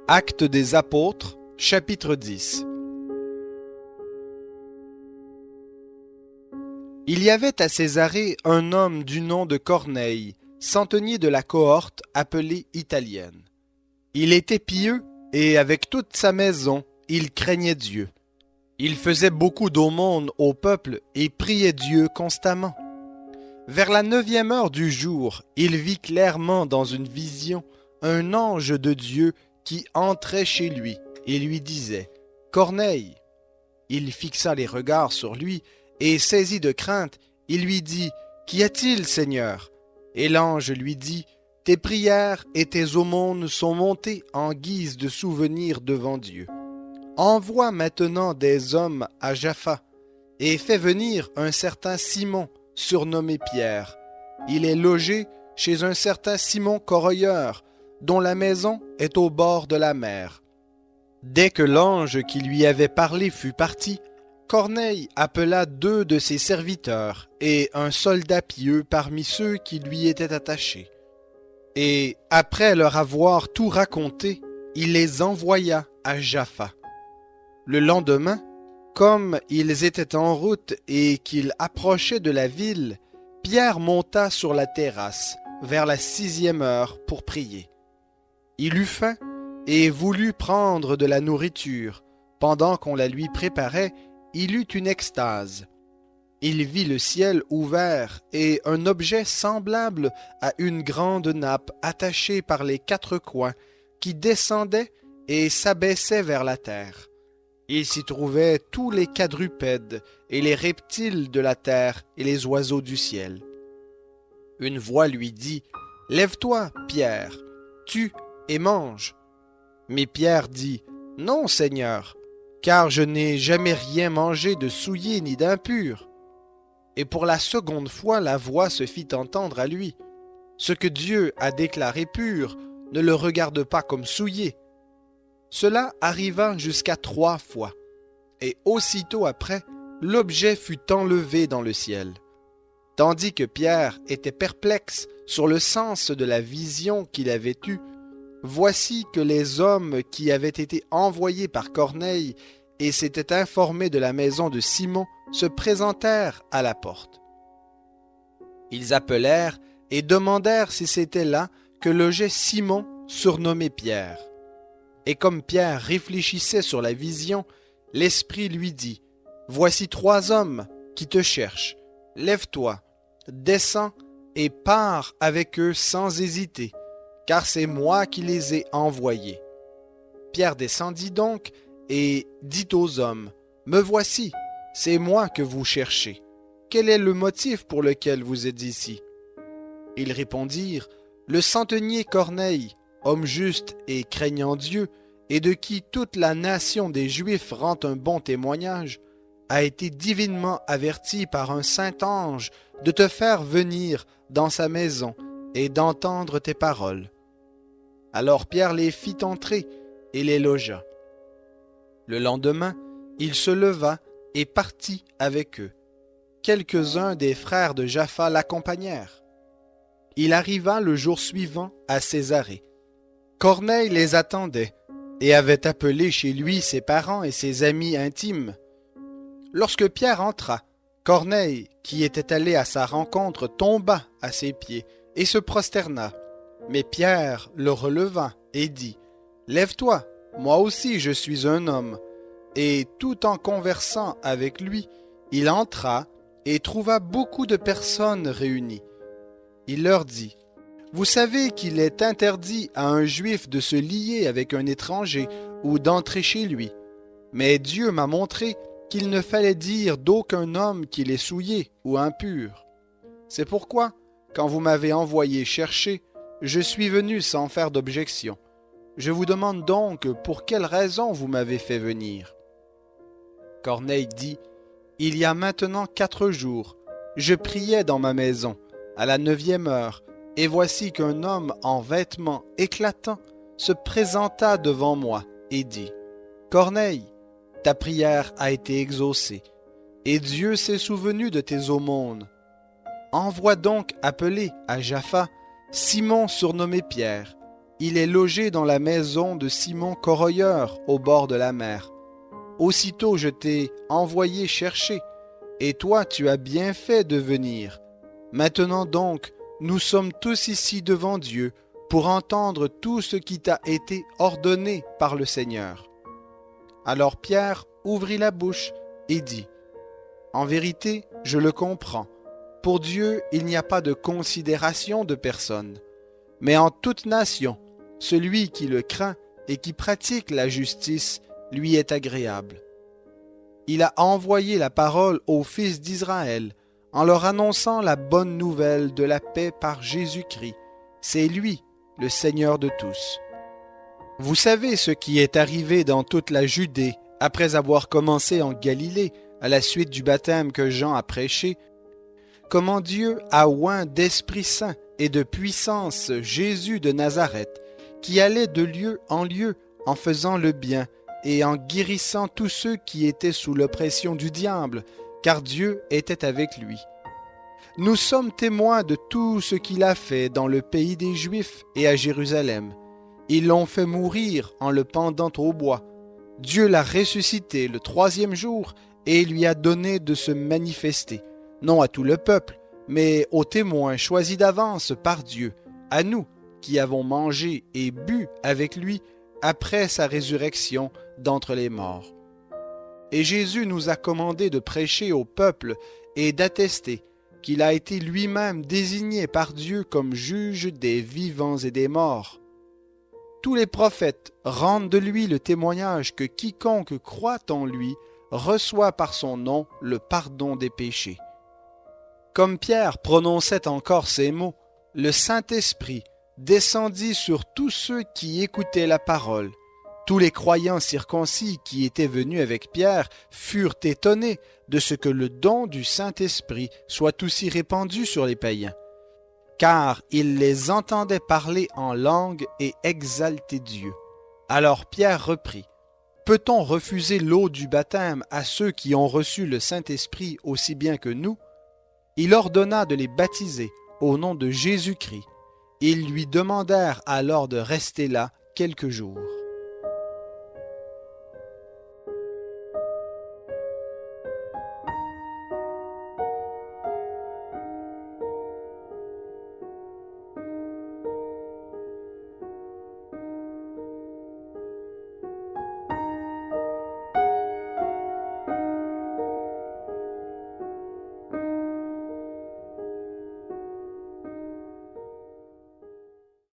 Actes des Apôtres, chapitre 10. Il y avait à Césarée un homme du nom de Corneille, centenier de la cohorte appelée italienne. Il était pieux et avec toute sa maison, il craignait Dieu. Il faisait beaucoup d'aumônes au peuple et priait Dieu constamment. Vers la 9e heure du jour, il vit clairement dans une vision un ange de Dieu qui entrait chez lui et lui disait « Corneille !» Il fixa les regards sur lui et, saisi de crainte, il lui dit « Qu'y a-t-il, Seigneur ?» Et l'ange lui dit « Tes prières et tes aumônes sont montées en guise de souvenir devant Dieu. Envoie maintenant des hommes à Jaffa et fais venir un certain Simon, surnommé Pierre. Il est logé chez un certain Simon Corroyeur, dont la maison est au bord de la mer. » Dès que l'ange qui lui avait parlé fut parti, Corneille appela 2 de ses serviteurs et un soldat pieux parmi ceux qui lui étaient attachés. Et après leur avoir tout raconté, il les envoya à Jaffa. Le lendemain, comme ils étaient en route et qu'ils approchaient de la ville, Pierre monta sur la terrasse vers la 6e heure pour prier. Il eut faim et voulut prendre de la nourriture. Pendant qu'on la lui préparait, il eut une extase. Il vit le ciel ouvert et un objet semblable à une grande nappe attachée par les 4 coins qui descendait et s'abaissait vers la terre. Il s'y trouvait tous les quadrupèdes et les reptiles de la terre et les oiseaux du ciel. Une voix lui dit « Lève-toi, Pierre, tue et mange. » Mais Pierre dit « Non, Seigneur, car je n'ai jamais rien mangé de souillé ni d'impur. » Et pour la seconde fois, la voix se fit entendre à lui. « Ce que Dieu a déclaré pur, ne le regarde pas comme souillé. » Cela arriva jusqu'à 3 fois. Et aussitôt après, l'objet fut enlevé dans le ciel. Tandis que Pierre était perplexe sur le sens de la vision qu'il avait eue, voici que les hommes qui avaient été envoyés par Corneille et s'étaient informés de la maison de Simon se présentèrent à la porte. Ils appelèrent et demandèrent si c'était là que logeait Simon, surnommé Pierre. Et comme Pierre réfléchissait sur la vision, l'Esprit lui dit « Voici 3 hommes qui te cherchent. Lève-toi, descends et pars avec eux sans hésiter, car c'est moi qui les ai envoyés. » Pierre descendit donc et dit aux hommes « Me voici, c'est moi que vous cherchez. Quel est le motif pour lequel vous êtes ici ?» Ils répondirent « Le centenier Corneille, homme juste et craignant Dieu, et de qui toute la nation des Juifs rend un bon témoignage, a été divinement averti par un saint ange de te faire venir dans sa maison et d'entendre tes paroles. » Alors Pierre les fit entrer et les logea. Le lendemain, il se leva et partit avec eux. Quelques-uns des frères de Jaffa l'accompagnèrent. Il arriva le jour suivant à Césarée. Corneille les attendait et avait appelé chez lui ses parents et ses amis intimes. Lorsque Pierre entra, Corneille, qui était allé à sa rencontre, tomba à ses pieds et se prosterna. Mais Pierre le releva et dit « Lève-toi, moi aussi je suis un homme. » Et tout en conversant avec lui, il entra et trouva beaucoup de personnes réunies. Il leur dit « Vous savez qu'il est interdit à un juif de se lier avec un étranger ou d'entrer chez lui. Mais Dieu m'a montré qu'il ne fallait dire d'aucun homme qu'il est souillé ou impur. C'est pourquoi, quand vous m'avez envoyé chercher, je suis venu sans faire d'objection. Je vous demande donc pour quelle raison vous m'avez fait venir. » Corneille dit « Il y a maintenant 4 jours, je priais dans ma maison, à la 9e heure, et voici qu'un homme en vêtements éclatants se présenta devant moi et dit « Corneille, ta prière a été exaucée, et Dieu s'est souvenu de tes aumônes. Envoie donc appeler à Jaffa Simon surnommé Pierre, Il est logé dans la maison de Simon Corroyeur, au bord de la mer. Aussitôt je t'ai envoyé chercher, et toi tu as bien fait de venir. Maintenant donc, nous sommes tous ici devant Dieu pour entendre tout ce qui t'a été ordonné par le Seigneur. » Alors Pierre ouvrit la bouche et dit, « En vérité, je le comprends. Pour Dieu, il n'y a pas de considération de personne. Mais en toute nation, celui qui le craint et qui pratique la justice lui est agréable. Il a envoyé la parole aux fils d'Israël en leur annonçant la bonne nouvelle de la paix par Jésus-Christ. C'est lui, le Seigneur de tous. Vous savez ce qui est arrivé dans toute la Judée après avoir commencé en Galilée à la suite du baptême que Jean a prêché, comment Dieu a oint d'Esprit Saint et de puissance Jésus de Nazareth, qui allait de lieu en lieu en faisant le bien et en guérissant tous ceux qui étaient sous l'oppression du diable, car Dieu était avec lui. Nous sommes témoins de tout ce qu'il a fait dans le pays des Juifs et à Jérusalem. Ils l'ont fait mourir en le pendant au bois. Dieu l'a ressuscité le 3e jour et lui a donné de se manifester, non à tout le peuple, mais aux témoins choisis d'avance par Dieu, à nous qui avons mangé et bu avec lui après sa résurrection d'entre les morts. Et Jésus nous a commandé de prêcher au peuple et d'attester qu'il a été lui-même désigné par Dieu comme juge des vivants et des morts. Tous les prophètes rendent de lui le témoignage que quiconque croit en lui reçoit par son nom le pardon des péchés. » Comme Pierre prononçait encore ces mots, le Saint-Esprit descendit sur tous ceux qui écoutaient la parole. Tous les croyants circoncis qui étaient venus avec Pierre furent étonnés de ce que le don du Saint-Esprit soit aussi répandu sur les païens, car ils les entendaient parler en langue et exalter Dieu. Alors Pierre reprit, « Peut-on refuser l'eau du baptême à ceux qui ont reçu le Saint-Esprit aussi bien que nous ?» Il ordonna de les baptiser au nom de Jésus-Christ. Ils lui demandèrent alors de rester là quelques jours.